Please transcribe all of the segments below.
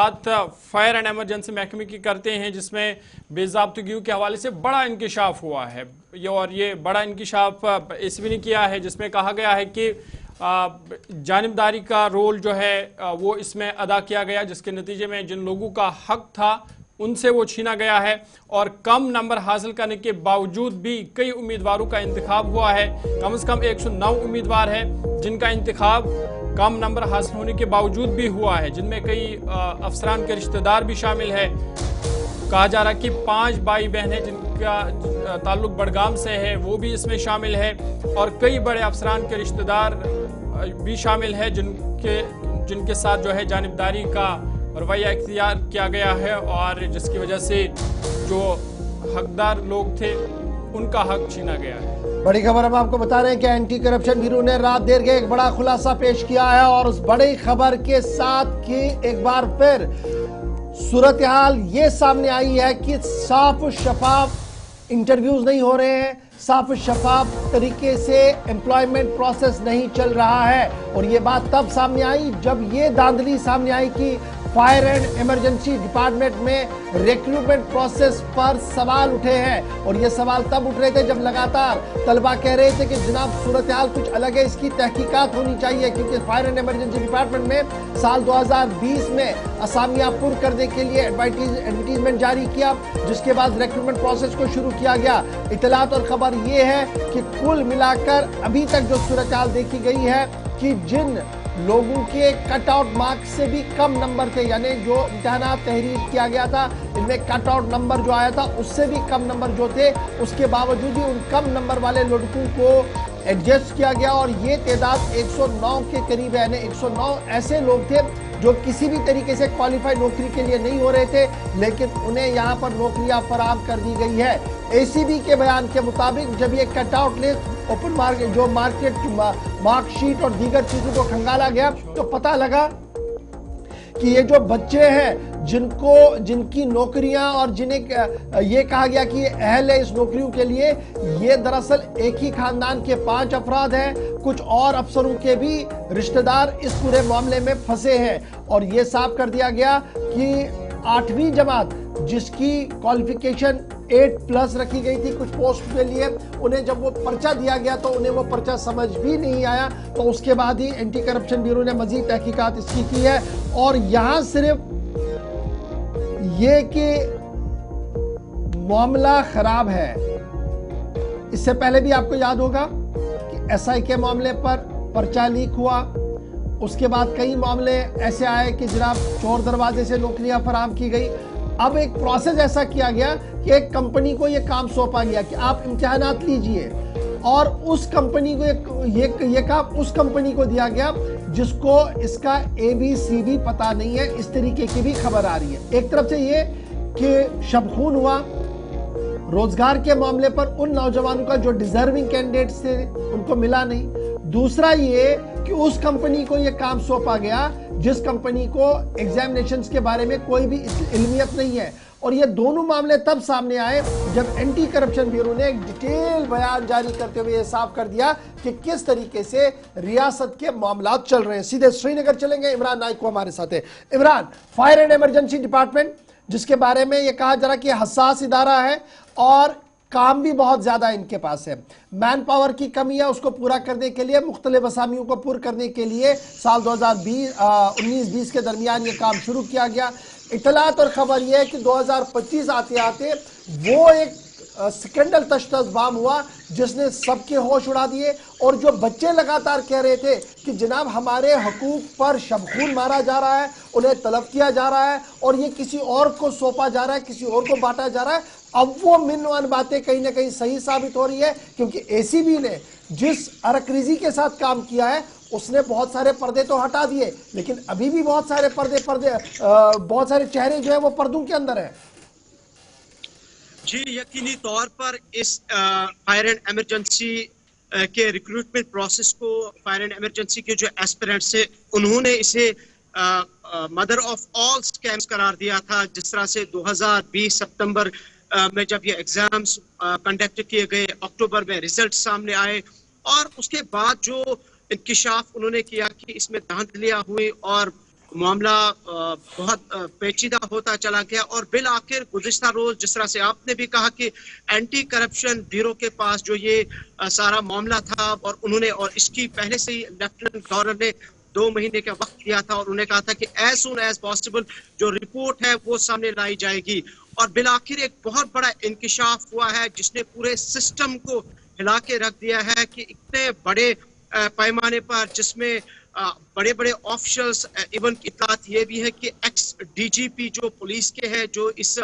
बात fire and emergency महकमे की करते हैं, जिसमें बेज़ाब्तगियों के हवाले से बड़ा इंकिशाफ हुआ है। और ये बड़ा इंकिशाफ एसीबी ने किया है, जिसमें कहा गया है कि जानिबदारी का रोल जो है वो इसमें अदा किया गया, जिसके नतीजे में जिन लोगों का हक था उनसे वो छीना गया है। और कम नंबर हासिल करने के बावजूद भी कई उम्मीदवारों का इंतखाब हुआ है। कम से कम 109 उम्मीदवार है जिनका इंतखाब कम नंबर हासिल होने के बावजूद भी हुआ है, जिनमें कई अफसरान के रिश्तेदार भी शामिल है। कहा जा रहा है कि 5 भाई बहनें जिनका ताल्लुक बड़गाम से है वो भी इसमें शामिल है, और कई बड़े अफसरान के रिश्तेदार भी शामिल है जिनके साथ जो है जानिबदारी का रवैया इख्तियार किया गया है, और जिसकी वजह से जो हकदार लोग थे उनका हक छीना गया है। बड़ी खबर हम आपको बता रहे हैं कि एंटी करप्शन ब्यूरो ने रात देर के एक बड़ा खुलासा पेश किया है, और उस बड़ी खबर के साथ कि एक बार फिर सूरत हाल ये सामने आई है कि साफ शफाफ इंटरव्यूज नहीं हो रहे हैं, साफ शफाफ तरीके से एम्प्लॉयमेंट प्रोसेस नहीं चल रहा है। और ये बात तब सामने आई जब ये धांधली सामने आई कि फायर एंड इमरजेंसी डिपार्टमेंट में रिक्रूटमेंट प्रोसेस पर सवाल उठे हैं। और ये सवाल तब उठ रहे थे जब लगातार तलबा कह रहे थे कि जनाब सूरत हाल कुछ अलग है, इसकी तहकीकात होनी चाहिए, क्योंकि फायर एंड इमरजेंसी डिपार्टमेंट में साल 2020 में असामियां पुर करने के लिए एडवर्टीजमेंट जारी किया, जिसके बाद रिक्रूटमेंट प्रोसेस को शुरू किया गया। इतलात और खबर ये है कि कुल मिलाकर अभी तक जो सूरत हाल देखी गई है कि जिन लोगों के कट आउट मार्क्स से भी कम नंबर थे, यानी जो इम्तिहानात तहरीर किया गया था इनमें कट आउट नंबर जो आया था उससे भी कम नंबर जो थे, उसके बावजूद भी उन कम नंबर वाले लड़कों को एडजस्ट किया गया। और ये तादाद 109 के करीब है, यानी 109 ऐसे लोग थे जो किसी भी तरीके से क्वालिफाइड नौकरी के लिए नहीं हो रहे थे, लेकिन उन्हें यहाँ पर नौकरियां फराहम कर दी गई है। एसीबी के बयान के मुताबिक जब ये cut out list open market जो मार्कशीट और दीगर चीजों को खंगाला गया तो पता लगा कि ये जो बच्चे हैं जिनकी नौकरियां और जिन्हें ये कहा गया कि ये अहल है इस नौकरियों के लिए, ये दरअसल एक ही खानदान के 5 अफराद हैं। कुछ और अफसरों के भी रिश्तेदार इस पूरे मामले में फंसे हैं। और ये साफ कर दिया गया कि 8वीं जमात जिसकी क्वालिफिकेशन 8+ रखी गई थी कुछ पोस्ट के लिए, उन्हें जब वो पर्चा दिया गया तो उन्हें वो पर्चा समझ भी नहीं आया। तो उसके बाद ही एंटी करप्शन ब्यूरो ने मजीद तहकीकात इसकी की है। और यहां सिर्फ ये कि मामला खराब है, इससे पहले भी आपको याद होगा कि SI के मामले पर पर्चा लीक हुआ, उसके बाद कई मामले ऐसे आए कि जनाब चोर दरवाजे से नौकरियां फराहम की गई। अब एक प्रोसेस ऐसा किया गया कि एक कंपनी को यह काम सौंपा गया कि आप इम्तिहानात लीजिए, और उस कंपनी को ये काम उस कंपनी को दिया गया जिसको इसका ABCD पता नहीं है। इस तरीके की भी खबर आ रही है। एक तरफ से ये कि शबखून हुआ रोजगार के मामले पर उन नौजवानों का जो डिजर्विंग कैंडिडेट्स थे उनको मिला नहीं। दूसरा ये कि उस कंपनी को ये काम सौंपा गया जिस कंपनी को एग्जामिनेशंस के बारे में कोई भी इल्मियत नहीं है। और ये दोनों मामले तब सामने आए जब एंटी करप्शन ब्यूरो ने एक डिटेल बयान जारी करते हुए साफ कर दिया कि किस तरीके से रियासत के मामला चल रहे हैं। सीधे श्रीनगर चलेंगे, इमरान नाइक को हमारे साथ है। Imran, fire and emergency department जिसके बारे में ये कहा जा रहा कि हसास इदारा है और काम भी बहुत ज्यादा इनके पास है, मैन पावर की कमी है, उसको पूरा करने के लिए मुख्तलिफ असामियों को पूरा करने के लिए साल 2019-20 के दरमियान ये काम शुरू किया गया। इतलात और खबर यह है कि 2025 आते आते वो एक स्कैंडल तश्तस बाम हुआ जिसने सबके होश उड़ा दिए। और जो बच्चे लगातार कह रहे थे कि जनाब हमारे हकूक पर शबखून मारा जा रहा है, उन्हें तलब किया जा रहा है और ये किसी और को सौंपा जा रहा है, किसी और को बांटा जा रहा है, अब वो मिनवान बातें कहीं ना कहीं सही साबित हो रही है। क्योंकि एसीबी ने जिस अरकरीजी के साथ काम किया है उसने बहुत सारे पर्दे तो हटा दिए, लेकिन अभी भी बहुत सारे बहुत सारे चेहरे जो है वो पर्दों के अंदर है। जी, यकीनी तौर पर इस फायर एंड इमरजेंसी के रिक्रूटमेंट प्रोसेस को फायर एंड इमरजेंसी के जो एस्पिरेंट्स थे उन्होंने इसे मदर ऑफ ऑल स्कैम्स करार दिया था। जिस तरह से 2020 सितंबर में जब ये एग्जाम्स कंडक्ट किए गए, अक्टूबर में रिजल्ट सामने आए और उसके बाद जो इंकिशाफ उन्होंने किया कि इसमें धांधलियां हुई और मामला बहुत पेचीदा होता चला गया और बिल आखिर गुज़िश्ता रोज जिस तरह से आपने भी कहा कि एंटी करप्शन ब्यूरो के पास जो ये सारा मामला था और उन्होंने और इसकी पहले से ही लेफ्टिनेंट गवर्नर ने 2 महीने का वक्त दिया था और उन्हें कहा था कि एज सून एज पॉसिबल जो रिपोर्ट है वो सामने लाई जाएगी और बिल आखिर एक बहुत बड़ा इंकिशाफ हुआ है जिसने पूरे सिस्टम को हिला के रख दिया है कि इतने बड़े पैमाने पर जिसमें बड़े बड़े ऑफिशियल्स इवन इत्तलात ये भी है कि एक्स डीजीपी जो पुलिस के हैं जो इस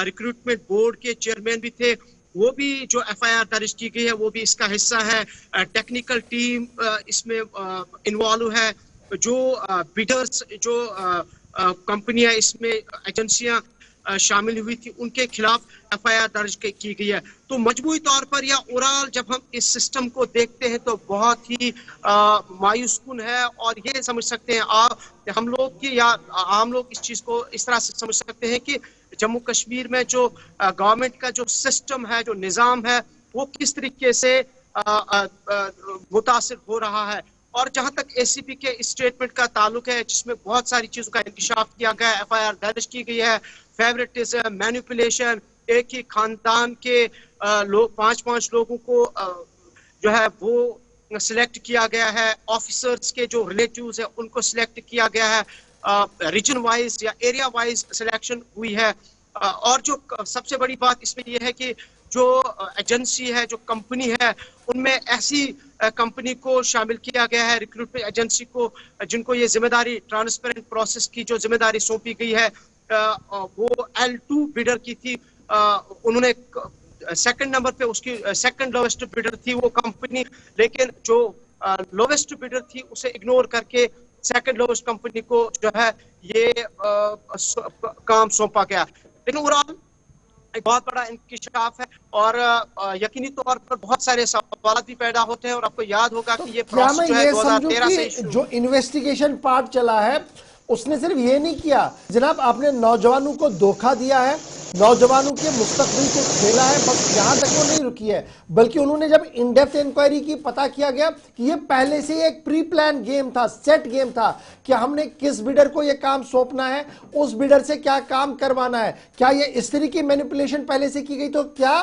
रिक्रूटमेंट बोर्ड के चेयरमैन भी थे वो भी जो एफआईआर दर्ज की गई है वो भी इसका हिस्सा है। टेक्निकल टीम इसमें इन्वॉल्व है, जो बिडर्स जो कंपनियां इसमें एजेंसियां शामिल हुई थी उनके खिलाफ एफआईआर दर्ज की गई है। तो मजमूई तौर पर या ओवरऑल जब हम इस सिस्टम को देखते हैं तो बहुत ही मायूसकुन है और ये समझ सकते हैं हम लोग की या आम लोग इस चीज को इस तरह से समझ सकते हैं कि जम्मू कश्मीर में जो गवर्नमेंट का जो सिस्टम है जो निज़ाम है वो किस तरीके से मुतासिर हो रहा है। और जहां तक एसीपी के स्टेटमेंट का ताल्लुक है जिसमें बहुत सारी चीजों का इंकशाफ किया गया है, एफआईआर दर्ज की गई है, फेवरेटिज्म, मैनिपुलेशन, एक ही खानदान के लोग 5-5 लोगों को जो है वो सिलेक्ट किया गया है, ऑफिसर्स के जो रिलेटिव्स है उनको सिलेक्ट किया गया है, रीजन वाइज या एरिया वाइज सिलेक्शन हुई है। और जो सबसे बड़ी बात इसमें यह है कि जो एजेंसी है जो कंपनी है उनमें ऐसी कंपनी को शामिल किया गया है रिक्रूटमेंट एजेंसी को जिनको ये जिम्मेदारी ट्रांसपेरेंट प्रोसेस की जो जिम्मेदारी सौंपी गई है वो L2 बिडर की थी। उन्होंने सेकंड नंबर पे उसकी सेकंड लोवेस्ट बिडर थी वो कंपनी, लेकिन जो लोवेस्ट बिडर थी उसे इग्नोर करके सेकंड लोवेस्ट कंपनी को जो है ये काम सौंपा गया। लेकिन ओवरऑल एक बहुत बड़ा इंकिशाफ है और यकीनी तौर पर बहुत सारे सवाल भी पैदा होते हैं और आपको याद होगा कि ये प्रोसेस जो है 2013 से जो इन्वेस्टिगेशन पार्ट चला है उसने सिर्फ ये नहीं किया जनाब, आपने नौजवानों को धोखा दिया है, नौजवानों के मुस्तकबिल को खेला है, बस यहां तक वो नहीं रुकी है बल्कि उन्होंने जब इन डेप्थ इंक्वायरी की पता किया गया कि ये पहले से एक प्री प्लान गेम था, सेट गेम था कि हमने किस बिडर को ये काम सौंपना है, उस बिडर से क्या काम करवाना है। क्या ये इस तरह की मैनिपुलेशन पहले से की गई? तो क्या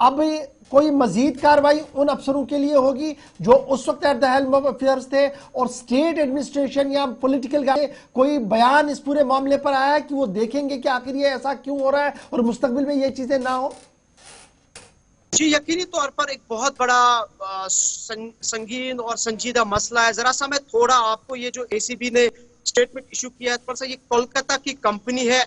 अब कोई मजीद कार्रवाई उन अफसरों के लिए होगी जो उस वक्त at the helm of affairs थे और स्टेट एडमिनिस्ट्रेशन या पॉलिटिकल कोई बयान इस पूरे मामले पर आया कि वो देखेंगे कि आखिर ये ऐसा क्यों हो रहा है और मुस्तकबिल में ये चीजें ना हो? जी यकीनी तौर पर एक बहुत बड़ा संगीन और संजीदा मसला है। जरा सा मैं थोड़ा आपको ये जो एसीबी ने स्टेटमेंट इशू किया है थोड़ा सा, ये कोलकाता की कंपनी है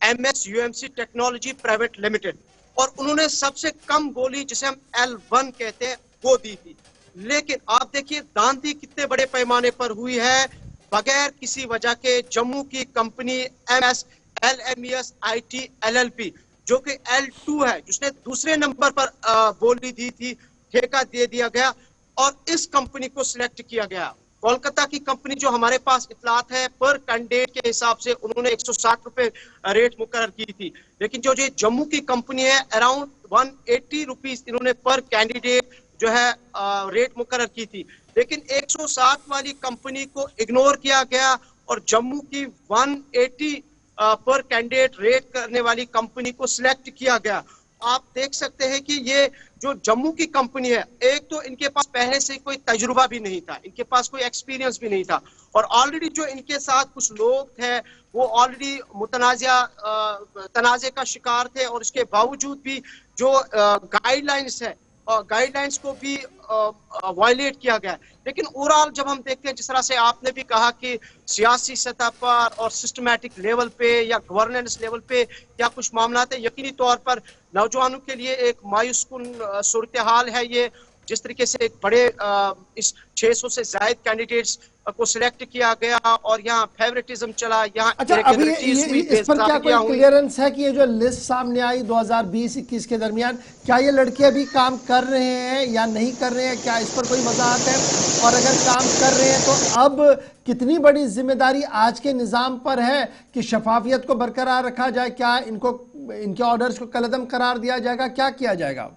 MSUMC टेक्नोलॉजी प्राइवेट लिमिटेड और उन्होंने सबसे कम बोली जिसे हम L1 कहते हैं वो दी थी। लेकिन आप देखिए दांती कितने बड़े पैमाने पर हुई है बगैर किसी वजह के। जम्मू की company MS LMES IT LLP जो कि L2 है जिसने दूसरे नंबर पर बोली दी थी, ठेका दे दिया गया और इस कंपनी को सिलेक्ट किया गया। कोलकाता की कंपनी जो हमारे पास इतलात है पर कैंडिडेट के हिसाब से उन्होंने 160 रुपए रेट मुकर्रर की थी, लेकिन जो जम्मू की कंपनी है अराउंड 180 रुपीज इन्होंने पर कैंडिडेट जो है रेट मुकर्रर की थी। लेकिन 160 वाली कंपनी को इग्नोर किया गया और जम्मू की 180 पर कैंडिडेट रेट करने वाली कंपनी को सिलेक्ट किया गया। आप देख सकते हैं कि ये जो जम्मू की कंपनी है, एक तो इनके पास पहले से कोई तजुर्बा भी नहीं था, इनके पास कोई एक्सपीरियंस भी नहीं था और ऑलरेडी जो इनके साथ कुछ लोग थे वो ऑलरेडी तनाजे का शिकार थे और इसके बावजूद भी जो गाइडलाइंस है और गाइडलाइंस को भी वायलेट किया गया। लेकिन ओवरऑल जब हम देखते हैं जिस तरह से आपने भी कहा कि सियासी सतह पर और सिस्टमैटिक लेवल पे या गवर्नेंस लेवल पे क्या कुछ मामला है, यकीनी तौर पर नौजवानों के लिए एक मायूसकुन सूरत हाल है ये। जिस तरीके से एक बड़े इस 600 से ज्यादा कैंडिडेट्स को सिलेक्ट किया गया और यहाँ फेवरेटिज्म चला, यहाँ अच्छा अभी इस पर क्या कोई क्लियरेंस है कि ये जो लिस्ट सामने आई 2020-21 के दरमियान क्या ये लड़के अभी काम कर रहे हैं या नहीं कर रहे हैं, क्या इस पर कोई वजाहत है? और अगर काम कर रहे हैं तो अब कितनी बड़ी जिम्मेदारी आज के निज़ाम पर है कि शफाफियत को बरकरार रखा जाए? क्या इनको इनके ऑर्डर्स को कलअदम करार दिया जाएगा? क्या किया जाएगा?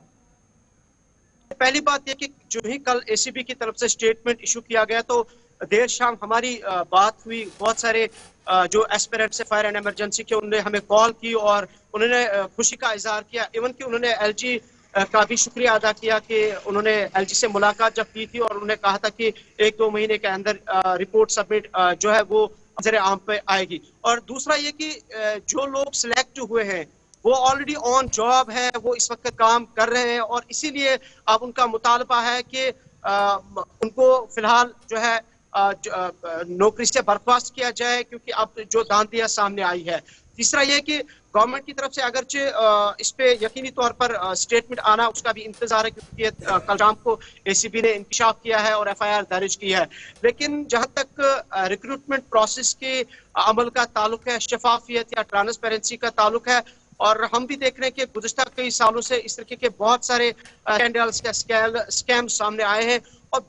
पहली बात यह कि जो ही कल एसीबी की तरफ से स्टेटमेंट इशू किया गया तो देर शाम हमारी बात हुई बहुत सारे जो एस्पिरेंट से फायर एंड इमरजेंसी के, उन्होंने हमें कॉल की और उन्होंने खुशी का इजहार किया। इवन कि उन्होंने एलजी का भी शुक्रिया अदा किया कि उन्होंने एलजी से मुलाकात जब की थी और उन्होंने कहा था कि 1-2 महीने के अंदर रिपोर्ट सबमिट जो है वो नजर आम पे आएगी। और दूसरा ये कि जो लोग सिलेक्ट हुए हैं वो ऑलरेडी ऑन जॉब है, वो इस वक्त काम कर रहे हैं और इसीलिए अब उनका मुतालबा है कि उनको फिलहाल जो है नौकरी से बर्खास्त किया जाए, क्योंकि अब जो दांदिया सामने आई है। तीसरा यह कि गवर्नमेंट की तरफ से अगरचे इस पे यकीनी तौर पर स्टेटमेंट आना उसका भी इंतजार है, क्योंकि कल शाम को एसीबी ने इंकशाफ किया है और एफआईआर दर्ज की है। लेकिन जहां तक रिक्रूटमेंट प्रोसेस के अमल का ताल्लुक है, शफाफियत या ट्रांसपेरेंसी का ताल्लुक है, और हम भी देख रहे हैं कि गुज़िश्ता कई सालों से इस तरीके के बहुत सारे स्कैंडल्स या स्कैम सामने आए हैं और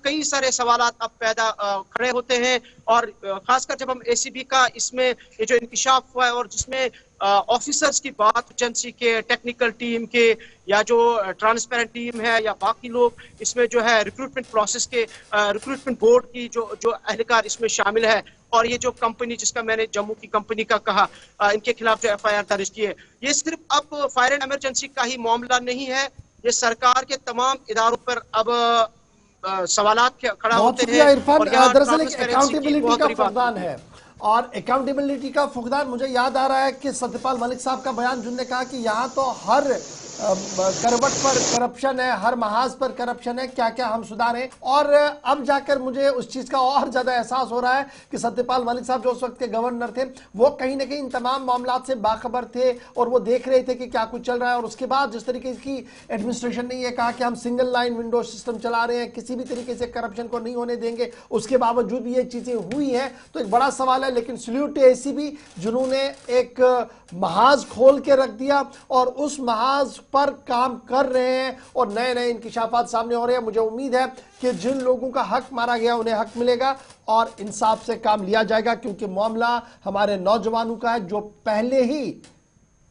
कई सारे सवालात अब पैदा खड़े होते हैं। और खासकर जब हम एसीबी का इसमें ये जो इंकिशाफ हुआ है और जिसमें ऑफिसर्स की बात एजेंसी के, टेक्निकल टीम के या जो ट्रांसपेरेंट टीम है या बाकी लोग इसमें जो है रिक्रूटमेंट प्रोसेस के, रिक्रूटमेंट बोर्ड की जो अहलकार इसमें शामिल है, और ये जो कंपनी जिसका मैंने जम्मू की कंपनी का कहा, इनके खिलाफ जो एफआईआर दर्ज की है, ये सिर्फ अब फायर एंड इमरजेंसी का ही मामला नहीं है, ये सरकार के तमाम इदारों पर अब सवालात खड़ा होते हैं। इरफान, दरअसल एक अकाउंटेबिलिटी का फुकदान है, और अकाउंटेबिलिटी का फुकदान मुझे याद आ रहा है कि सत्यपाल मलिक साहब का बयान जिनने कहा कि यहाँ तो हर करवट पर करप्शन है, हर महाज पर करप्शन है, क्या क्या हम सुधारें। और अब जाकर मुझे उस चीज का और ज्यादा एहसास हो रहा है कि सत्यपाल मलिक साहब जो उस वक्त के गवर्नर थे वो कहीं ना कहीं इन तमाम मामलात से बाखबर थे और वो देख रहे थे कि क्या कुछ चल रहा है। और उसके बाद जिस तरीके की एडमिनिस्ट्रेशन ने ये कहा कि हम सिंगल लाइन विंडो सिस्टम चला रहे हैं, किसी भी तरीके से करप्शन को नहीं होने देंगे, उसके बावजूद भी ये चीजें हुई हैं, तो एक बड़ा सवाल है। लेकिन सल्यूट टू एसीबी जिन्होंने एक महाज खोल के रख दिया और उस महाज पर काम कर रहे हैं और नए नए इंकिशाफात सामने हो रहे हैं। मुझे उम्मीद है कि जिन लोगों का हक मारा गया उन्हें हक मिलेगा और इंसाफ से काम लिया जाएगा, क्योंकि मामला हमारे नौजवानों का है जो पहले ही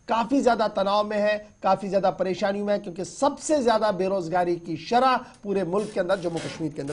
काफी ज्यादा तनाव में है, काफी ज्यादा परेशानी में है, क्योंकि सबसे ज्यादा बेरोजगारी की शरह पूरे मुल्क के अंदर जम्मू कश्मीर के अंदर